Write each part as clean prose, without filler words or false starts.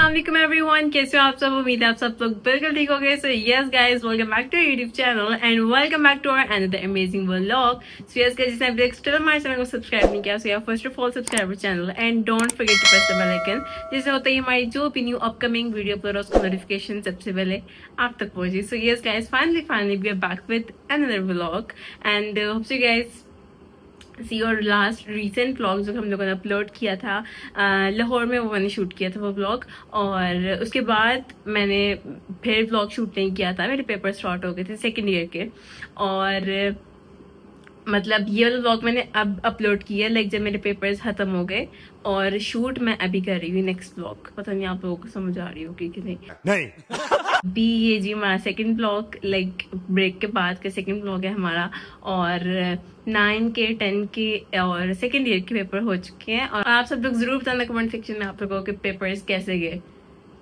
अस्सलाम वालेकुम एवरीवन, कैसे हो आप सब। उम्मीद है आप सब लोग बिल्कुल ठीक हो गए। So yes guys, welcome back to YouTube channel and welcome back to our another amazing vlog. So yes guys, जिसने अभी तक स्टिल हमारे चैनल को सब्सक्राइब नहीं किया, सो यार first of all subscribe our channel and don't forget to press the bell icon, जिससे होता है हमारी जो भी न्यू अपकमिंग वीडियो अपलोड है उसका नोटिफिकेशन सबसे पहले आप तक पहुंचे। So yes guys, finally we are back with another vlog and hope so guys see और लास्ट रिसेंट व्लॉग जो हम लोगों ने अपलोड किया था लाहौर में, वो मैंने शूट किया था वो व्लॉग। और उसके बाद मैंने फिर व्लॉग शूट नहीं किया था, मेरे पेपर स्टार्ट हो गए थे सेकेंड ईयर के। और मतलब ये वाला व्लॉग मैंने अब अपलोड किया लाइक जब मेरे पेपर्स खत्म हो गए, और शूट मैं अभी कर रही हूँ नेक्स्ट व्लॉग। पता नहीं आप लोगों को समझ आ रही होगी कि नहीं। अभी ये जी हमारा सेकंड व्लॉग, लाइक ब्रेक के बाद का सेकंड व्लॉग है हमारा। और 9 के 10 के और सेकंड ईयर के पेपर हो चुके हैं। और आप सब लोग जरूर बताना कमेंट सेक्शन में आप लोगों के पेपर्स कैसे गए।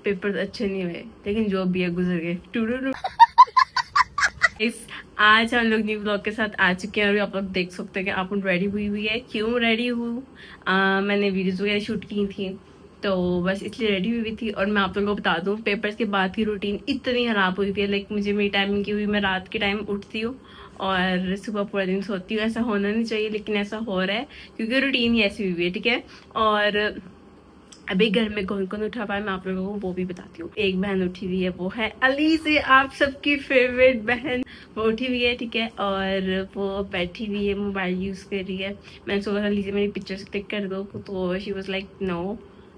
पेपर्स अच्छे नहीं हुए लेकिन जो भी है गुजर गए। आज हम लोग न्यू व्लॉग के साथ आ चुके हैं और आप लोग देख सकते हैं कि आप रेडी हुई है। क्यों रेडी हूँ, मैंने वीडियोस वगैरह शूट की थी तो बस इसलिए रेडी हुई थी। और मैं आप लोगों को बता दूं, पेपर्स के बाद की रूटीन इतनी खराब हुई थी। लाइक मुझे मेरी टाइमिंग की हुई, मैं रात के टाइम उठती हूँ और सुबह पूरा दिन सोती हूँ। ऐसा होना नहीं चाहिए लेकिन ऐसा हो रहा है क्योंकि रूटीन ही ऐसी हुई है, ठीक है। और अभी घर में कौन कौन उठा पाए मैं आप लोगों को वो भी बताती हूँ। एक बहन उठी हुई है, वो है अली से, आप सबकी फेवरेट बहन, वो उठी हुई है, ठीक है। और वो बैठी हुई है, मोबाइल यूज कर रही है। मैंने सोचा अली से मेरी पिक्चर्स क्लिक कर दो तो शी वाज लाइक नो,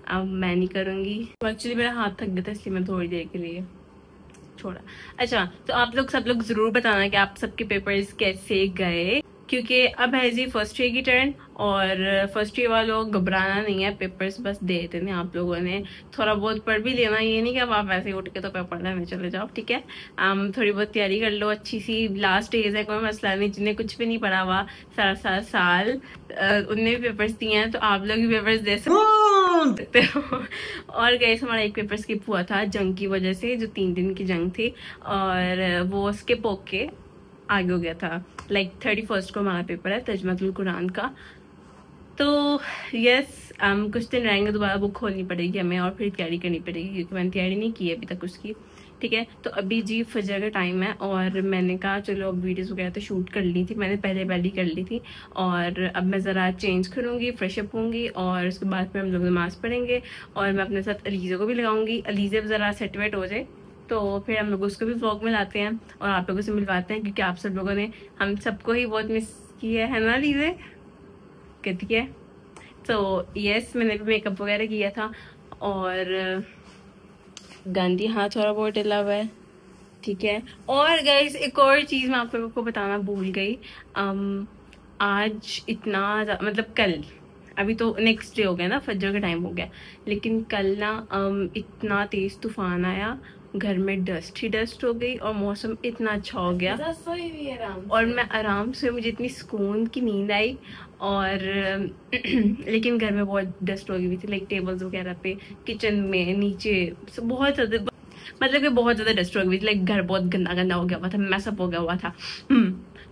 अब मैं नहीं करूंगी। तो एक्चुअली मेरा हाथ थक गया था इसलिए मैं थोड़ी देर के लिए छोड़ा। अच्छा, तो आप लोग सब लोग जरूर बताना कि आप सबके पेपर्स कैसे गए, क्योंकि अब है जी फर्स्ट ईयर की टर्न। और फर्स्ट ईयर वालों घबराना नहीं है, पेपर्स बस दे देने आप लोगों ने। थोड़ा बहुत पढ़ भी लेना, ये नहीं कि अब आप ऐसे उठ के तो पेपर देने चले जाओ, ठीक है। थोड़ी बहुत तैयारी कर लो अच्छी सी। लास्ट एज है, कोई मसला नहीं। जिन्हें कुछ भी नहीं पढ़ा हुआ सारा साल उनने भी पेपर्स दिए हैं तो आप लोग भी पेपर्स दे सकते हो। और गैस हमारा एक पेपर स्किप हुआ था जंग की वजह से, जो 3 दिन की जंग थी, और वो स्किप होके आगे हो गया था। लाइक 31 को हमारा पेपर है तर्जुमातुल कुरान का। तो यस, कुछ दिन रहेंगे, दोबारा बुक खोलनी पड़ेगी हमें और फिर तैयारी करनी पड़ेगी क्योंकि मैंने तैयारी नहीं की है अभी तक उसकी, ठीक है। तो अभी जी फजर का टाइम है और मैंने कहा चलो अब वीडियोस वगैरह तो शूट कर ली थी मैंने, पहले कर ली थी। और अब मैं ज़रा चेंज करूँगी, फ्रेशअप होंगी और उसके बाद फिर हम लोग नमाज़ पढ़ेंगे। और मैं अपने साथ अलीज़ा को भी लगाऊंगी। अलीज़ा ज़रा सेट वेट हो जाए तो फिर हम लोग उसको भी व्लॉग में लाते हैं और आप लोगों से मिलवाते हैं, क्योंकि आप सब लोगों ने हम सबको ही बहुत मिस किया है ना अलीज़ा, कहती है। तो यस, मैंने भी मेकअप वगैरह किया था और गांधी हाथ थोड़ा बहुत डला हुआ है, ठीक है। और गाइस एक और चीज़ मैं आप लोगों को बताना भूल गई। आज इतना मतलब कल, अभी तो नेक्स्ट डे हो गया ना, फजर का टाइम हो गया, लेकिन कल ना इतना तेज तूफान आया, घर में डस्ट ही डस्ट हो गई और मौसम इतना अच्छा हो गया और मैं आराम से, मुझे इतनी सुकून की नींद आई। और लेकिन घर में बहुत डस्ट हो गई थी, लाइक टेबल्स वगैरह पे, किचन में, नीचे बहुत ज़्यादा, मतलब कि बहुत ज़्यादा डस्ट हो गई थी। लाइक घर बहुत गंदा हो गया हुआ था, मैसअप हो गया हुआ था,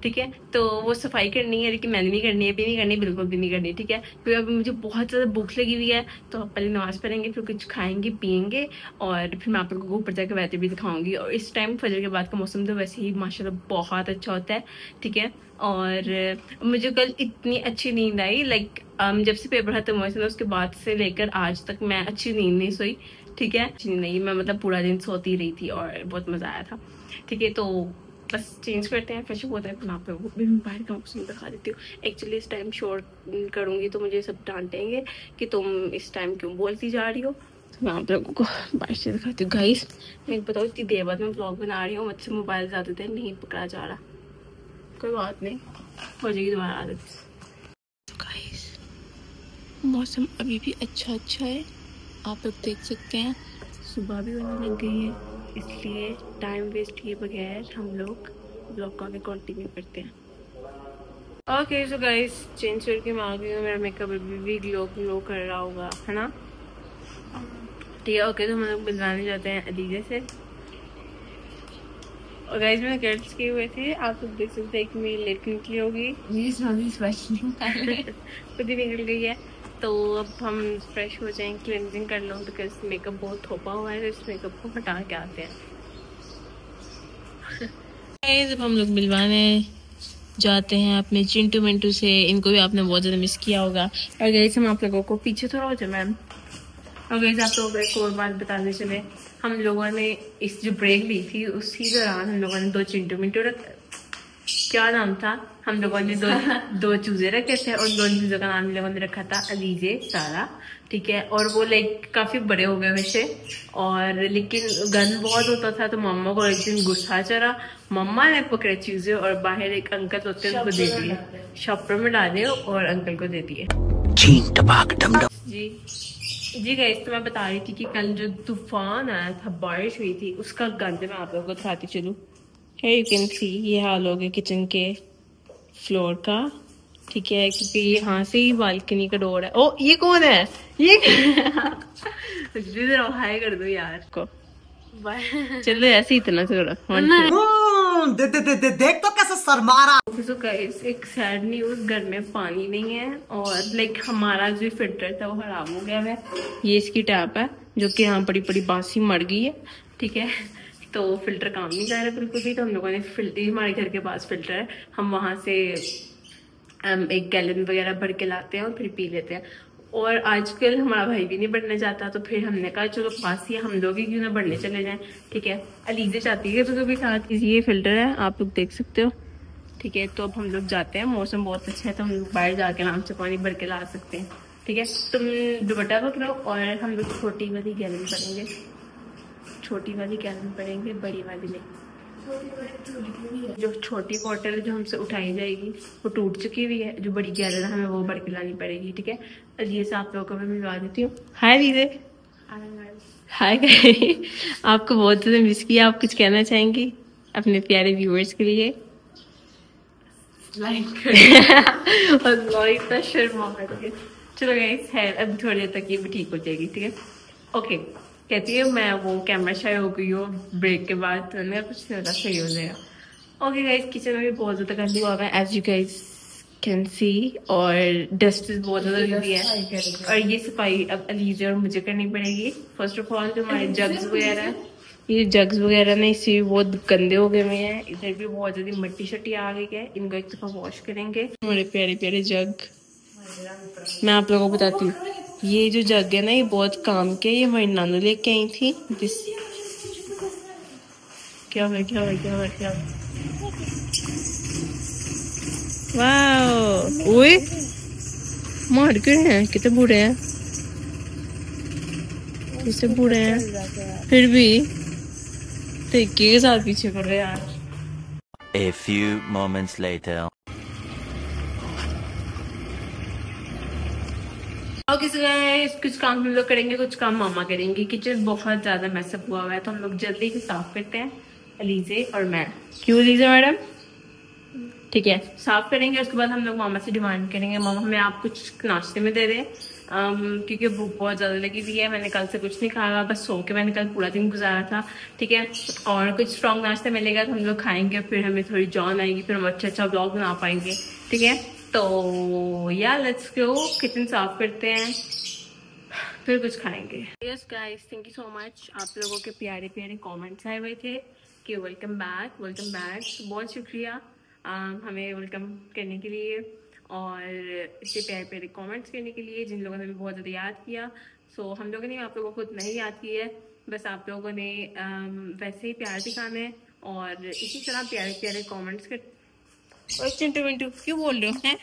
ठीक है। तो वो सफाई करनी है लेकिन मैंने नहीं करनी है, अभी नहीं करनी, बिल्कुल भी नहीं करनी, ठीक है। क्योंकि अभी मुझे बहुत ज़्यादा भूख लगी हुई है तो पहले नमाज़ पढ़ेंगे, फिर कुछ खाएंगे पियेंगे और फिर मैं आप लोगों को ऊपर जाकर वैसे भी दिखाऊंगी। और इस टाइम फजर के बाद का मौसम तो वैसे ही माशाल्लाह बहुत अच्छा होता है, ठीक है। और मुझे कल इतनी अच्छी नींद आई, लाइक जब से पेपर खत्म हुए थे उसके बाद से लेकर आज तक मैं अच्छी नींद नहीं सोई, ठीक है। अच्छी नींद नहीं, मैं मतलब पूरा दिन सोती रही थी और बहुत मज़ा आया था, ठीक है। तो बस चेंज करते हैं, फ्रेश होता है, फिर आप लोगों को भी मैं बाहर का मौसम दिखा देती हूँ। एक्चुअली इस टाइम शॉर्ट करूँगी तो मुझे सब डांटेंगे कि तुम इस टाइम क्यों बोलती जा रही हो, तो मैं आप लोगों को बाहर से दिखाती हूँ। गाइस मैं बताऊँ, इतनी देर बाद मैं व्लॉग बना रही हूँ, मुझसे मोबाइल ज़्यादा देर नहीं पकड़ा जा रहा, कोई बात नहीं, हो जाएगी दोबारा आदत। गाइस मौसम अभी भी अच्छा है, आप लोग देख सकते हैं, सुबह भी होने लग गई है, इसलिए टाइम वेस्ट किए बगैर हम लोग ब्लॉग को आगे कंटिन्यू करते हैं। ओके सो गाइस, चेंज करके मैं आ गई हूँ, मेरा मेकअप अभी भी ग्लो कर रहा होगा, है ना, ठीक है। ओके, तो हम लोग मिलवाने जाते हैं अलीज़ा से। और गाइस मैंने कर्ल्स किए हुए थे, आप लोग देख सकते हैं कि मेरी लेट निकली होगी, खुद ही निकल गई है। तो अब हम फ्रेश हो जाएं, क्लिनजिंग कर लूँ बिकॉज मेकअप बहुत थोपा हुआ है, तो इस मेकअप को हटा के आते हैं। जब हम लोग मिलवाने जाते हैं अपने चिंटू मिंटू से, इनको भी आपने बहुत ज़्यादा मिस किया होगा। और गैस हम आप लोगों को पीछे थोड़ा हो जाए मैम, और गैस आप लोगों को एक और बात बताने चले, हम लोगों ने इस जो ब्रेक ली थी उसी दौरान हम लोगों ने 2 चिंटू मिंटू क्या नाम था, हम लोगों ने दो चूजे रखे थे और 2 चूजों का नाम हम लोगों ने रखा था अलीजे सारा, ठीक है। और वो लाइक काफी बड़े हो गए वैसे, और लेकिन गंद बहुत होता था, तो मम्मा को एक दिन गुस्सा चढ़ा, मम्मा ने पकड़े चूजे और बाहर एक अंकल होते हैं उनको दे दिए, शॉपर में डाले और अंकल को दे दिए जी गाइस। तो मैं बता रही थी कि कल जो तूफान आया था, बारिश हुई थी, उसका गंद मैं आप लोगों को दिखाती चलूं। है यू कैन सी, ये हाल हो गया किचन के फ्लोर का, ठीक है, क्योंकि यहाँ से ही बालकनी का डोर है। ओ ये कौन है, ये हाय कर दो यार को, चलो ऐसे ही इतना थोड़ा देख तो कैसे शर्मा रहा। तो गाइस एक सैड न्यूज, घर में पानी नहीं है और लाइक हमारा जो फिल्टर था वो खराब हो गया है। ये इसकी टैप है जो कि यहाँ बड़ी बड़ी बांसी मर गई है, ठीक है, तो फिल्टर काम नहीं कर रहा बिल्कुल भी। तो हम लोगों ने फिल्टर, हमारे घर के पास फिल्टर है, हम वहाँ से एक गैलन वगैरह भर के लाते हैं और फिर पी लेते हैं। और आजकल हमारा भाई भी नहीं बढ़ने जाता, तो फिर हमने कहा चलो पास ही हम लोग ही क्यों ना बढ़ने चले जाएं, ठीक है। अलीजे चाहती है तो भी साथ, ये फिल्टर है आप लोग देख सकते हो, ठीक है। तो अब हम लोग जाते हैं, मौसम बहुत अच्छा है तो हम लोग बाहर जाके आराम से पानी भर के ला सकते हैं, ठीक है। तुम दुपट्टा पकड़ो और हम लोग छोटी वाली गैलन भरेंगे, छोटी वाली गैलन भरेंगे, बड़ी वाली नहीं। जो छोटी बोतल जो हमसे उठाई जाएगी वो टूट चुकी हुई है, जो बड़ी गैलन हमें वो भर के लानी पड़ेगी, ठीक है। अजीब से आप लोगों को मैं मिलवा देती हूँ। हाय दीदी, हाय आपको बहुत ज़्यादा मिस किया, आप कुछ कहना चाहेंगी अपने प्यारे व्यूअर्स के लिए? इतना शर्मा चलो गाइस है, अब थोड़ी देर तक ये भी ठीक हो जाएगी, ठीक है। ओके, कहती है मैं वो कैमरा शाय हो गई हो ब्रेक के बाद, तो मैं कुछ ज़्यादा सही हो जाएगा। ओके गाइस, किचन में भी बहुत ज़्यादा गंदा हुआ है as you guys can see, और डस्ट बहुत ज़्यादा भी है, और ये सफाई अब अलीजे और मुझे करनी पड़ेगी। फर्स्ट ऑफ ऑल जो हमारे जग्स वगैरह, ये जग्स वगैरह ना इससे भी बहुत गंदे हो गए हुए हैं, इधर भी बहुत ज़्यादा मट्टी शट्टी आ गई है, इनको एक दफ़ा वॉश करेंगे। हमारे प्यारे प्यारे जग, मैं आप लोगों को बताती हूँ, ये जो जग है ना ये बहुत काम के, ये हमारी नानू लेके आई थी। क्या हुआ क्या हुआ क्या हुआ क्या हुआ, वाह ओए मार के हैं, कितने बूढ़े हैं, कितने बूढ़े हैं, फिर भी तरीके के साथ पीछे पड़ रहे यार। A few moments later. Okay so guys, कुछ काम हम लोग करेंगे, कुछ काम मामा करेंगे। किचन बहुत ज्यादा मैसअप हुआ है तो हम लोग जल्दी से साफ करते हैं, अलीजे और मैं। क्यों अलीजे मैडम? ठीक है, साफ करेंगे, उसके बाद हम लोग मामा से डिमांड करेंगे मामा हमें आप कुछ नाश्ते में दे दें, क्योंकि भूख बहुत ज़्यादा लगी हुई है। मैंने कल से कुछ नहीं खाया, बस सो के मैंने कल पूरा दिन गुजारा था, ठीक है। और कुछ स्ट्रॉन्ग नाश्ता मिलेगा तो हम लोग खाएंगे, फिर हमें थोड़ी जान आएगी, फिर हम अच्छा ब्लॉग बना पाएंगे, ठीक है। तो या लेट्स गो, किचन साफ करते हैं फिर कुछ खाएंगे। Yes guys, thank you so much, आप लोगों के प्यारे प्यारे कमेंट्स आए हुए थे कि वेलकम बैक, बहुत शुक्रिया हमें वेलकम करने के लिए और इतने प्यारे प्यारे कमेंट्स करने के लिए, जिन लोगों ने भी बहुत ज़्यादा याद किया। सो हम लोगों ने आप लोगों को नहीं याद किया है, बस आप लोगों ने वैसे ही प्यार दिखाना है और इसी तरह प्यारे प्यारे कमेंट्स कर। और चिंटू मिंटू क्यों बोल रहे हो हैं?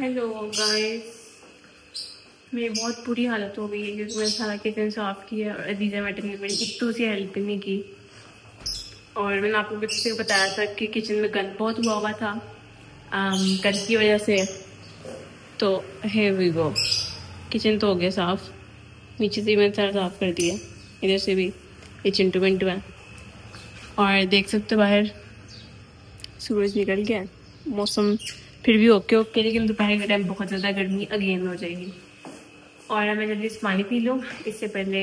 हेलो गाइस, मेरी बहुत बुरी हालत हो गई है क्योंकि मैंने सारा किचन साफ किया और अदीजा मैडम ने मेरी इतनी सी हेल्प नहीं की। और मैंने आपको किसी को बताया था कि किचन में गंद बहुत हुआ था गंद की वजह से। तो है वी गो, किचन तो हो गया साफ, नीचे से मैंने सारा साफ कर दिया, इधर से भी ये चिंटू मिंटू है। और देख सकते हो बाहर सूरज निकल गया, मौसम फिर भी ओके ओके, लेकिन दोपहर के टाइम बहुत ज़्यादा गर्मी अगेन हो जाएगी। और मैं जल्दी से पानी पी लूँ। इससे पहले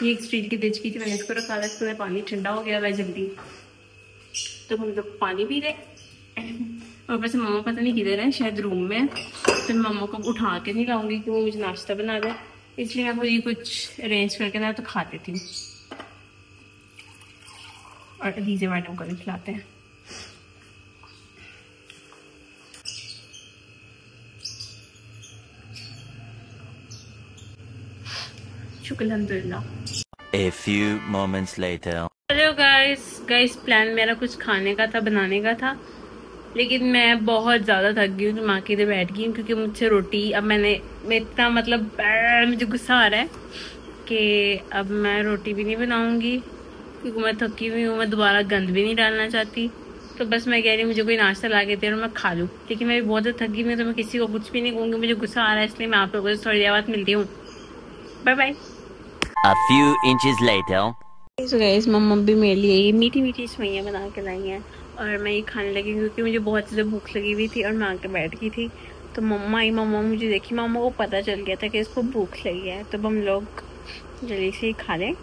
ये एक स्टील की डिच की थी, मैंने इसको रखा था, इसमें पानी ठंडा हो गया है जल्दी, तो हम लोग पानी पी रहे। और वैसे मामा पता नहीं किधर है, शायद रूम में, तो मैं मामा को उठा के नहीं लाऊंगी कि वो मुझे नाश्ता बना दे, इसलिए मैं खुद कुछ अरेंज करके ना तो खाती थी। और अदीजा मैडम को भी खिलाते हैं। शुक्र अल्हम्दुलिल्लाह। A few moments later. Hello guys, plan मेरा कुछ खाने का था, बनाने का था, लेकिन मैं बहुत ज़्यादा थक गई हूँ, तो माँ के इधर बैठ गई हूँ क्योंकि मुझसे रोटी अब मैं इतना मतलब मुझे गुस्सा आ रहा है कि अब मैं रोटी भी नहीं बनाऊँगी क्योंकि मैं थकी हुई हूँ। मैं दोबारा गंद भी नहीं डालना चाहती, तो बस मैं कह रही हूँ मुझे कोई नाश्ता ला के दे और मैं खा लूँ, लेकिन मैं भी बहुत ज़्यादा थकी हुई हूँ, तो मैं किसी को कुछ भी नहीं कहूँगी, मुझे गुस्सा आ रहा है, इसलिए मैं आप लोगों से थोड़ी देर बाद मिलती हूँ। Bye bye. A few inches later. So guys, मम्मा भी मेरे लिए ये मीठी मीठी सवैयाँ बना के लाई हैं और मैं ये खाने लगी क्योंकि मुझे बहुत ज़्यादा भूख लगी हुई थी और मैं आके बैठ गई थी। तो मम्मा मुझे देखी, मम्मा को पता चल गया था कि इसको भूख लगी है, तो हम लोग जल्दी से ही खा लें।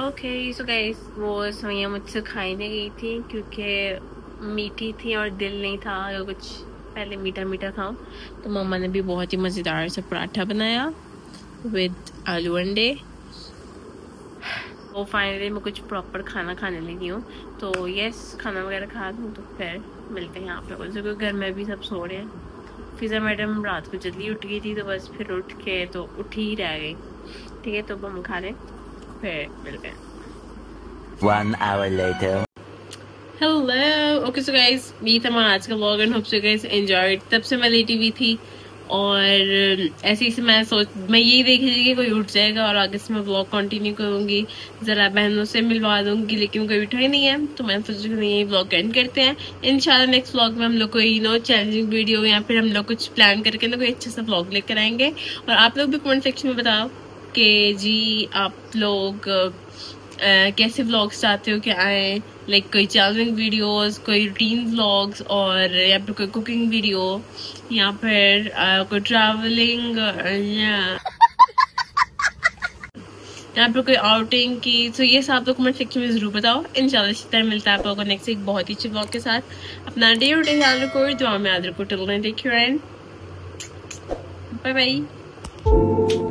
ओके सो गाइस, वो सवैयाँ मुझसे खाई नहीं गई थी क्योंकि मीठी थी और दिल नहीं था अगर कुछ पहले मीठा मीठा खाओ। तो मम्मा ने भी बहुत ही मज़ेदार सा पराठा बनाया विद आलू अंडे। वो फाइनली मैं कुछ प्रॉपर खाना खाने लगी हूँ, तो यस खाना वगैरह खा लूँ तो फिर मिलते हैं आप लोगों से, क्योंकि घर में भी सब सो रहे हैं। फिजा मैडम रात को जल्दी उठ गई थी, तो बस फिर उठ के तो उठ ही रह गई। ठीक है, तो हम खा लें फिर मिलते हैं। 1 hour later. Hello, okay so guys, ये था हमारा आज का vlog and hope so guys enjoyed. तब से मैं लेटी हुई थी और ऐसे ही मैं यही देख रही थी कि कोई उठ जाएगा और आगे से मैं व्लॉग कंटिन्यू करूंगी, ज़रा बहनों से मिलवा दूंगी, लेकिन कोई उठा ही नहीं है, तो मैंने सोचा कि यही व्लॉग एंड करते हैं। इंशाल्लाह नेक्स्ट व्लॉग में हम लोग कोई चैलेंजिंग वीडियो या फिर हम लोग कुछ प्लान करके ना कोई अच्छा सा व्लॉग लेकर आएंगे। और आप लोग भी कमेंट सेक्शन में बताओ कि जी आप लोग कैसे व्लॉग्स चाहते हो कि आए, लाइक कोई चैलेंजिंग वीडियोस, कोई रूटीन व्लॉग्स, और या फिर कोई कुकिंग वीडियो, या फिर कोई ट्रैवलिंग, या फिर कोई आउटिंग की। तो ये सब आप लोग कमेंट सेक्शन में जरूर बताओ। इंशाल्लाह इसी तरह मिलता है आप लोगों को नेक्स्ट एक बहुत ही अच्छे व्लॉग के साथ। अपना डे और डे याद रखो, दुआ में याद रखो। Till then take care and bye bye.